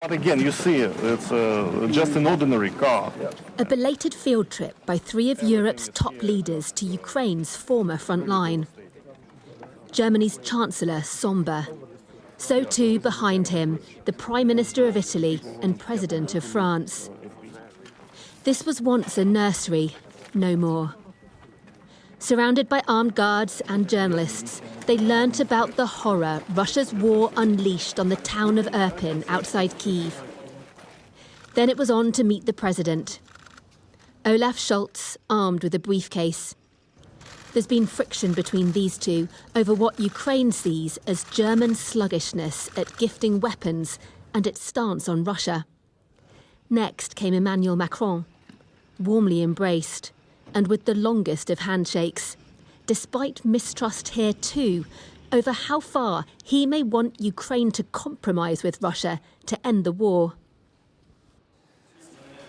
But again, you see, it's just an ordinary car. A belated field trip by 3 of Europe's top leaders to Ukraine's former front line. Germany's Chancellor sombre. So too, behind him, the Prime Minister of Italy and President of France. This was once a nursery, no more. Surrounded by armed guards and journalists, they learnt about the horror Russia's war unleashed on the town of Irpin outside Kyiv. Then it was on to meet the president. Olaf Scholz, armed with a briefcase. There's been friction between these two over what Ukraine sees as German sluggishness at gifting weapons and its stance on Russia. Next came Emmanuel Macron, warmly embraced, and with the longest of handshakes, despite mistrust here too over how far he may want Ukraine to compromise with Russia to end the war.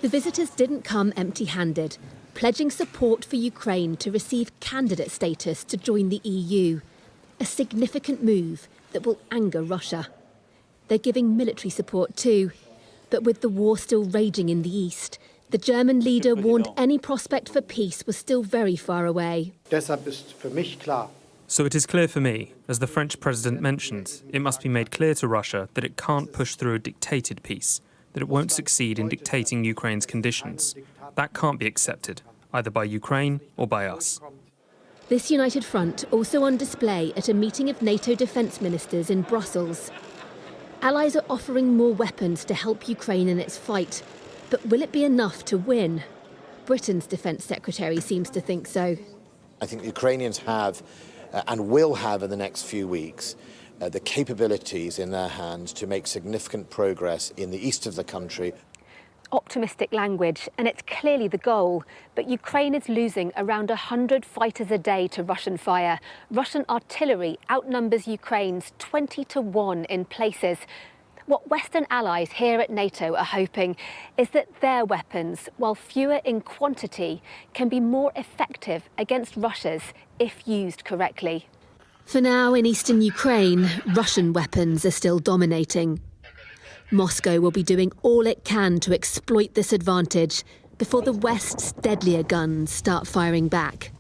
The visitors didn't come empty-handed, pledging support for Ukraine to receive candidate status to join the EU, a significant move that will anger Russia. They're giving military support too, but with the war still raging in the east, the German leader warned any prospect for peace was still very far away. So it is clear for me, as the French president mentioned, it must be made clear to Russia that it can't push through a dictated peace, that it won't succeed in dictating Ukraine's conditions. That can't be accepted, either by Ukraine or by us. This united front also on display at a meeting of NATO defence ministers in Brussels. Allies are offering more weapons to help Ukraine in its fight. But will it be enough to win? Britain's Defence Secretary seems to think so. I think the Ukrainians have and will have in the next few weeks the capabilities in their hands to make significant progress in the east of the country. Optimistic language, and it's clearly the goal. But Ukraine is losing around 100 fighters a day to Russian fire. Russian artillery outnumbers Ukraine's 20-1 in places. What Western allies here at NATO are hoping is that their weapons, while fewer in quantity, can be more effective against Russia's if used correctly. For now, in eastern Ukraine, Russian weapons are still dominating. Moscow will be doing all it can to exploit this advantage before the West's deadlier guns start firing back.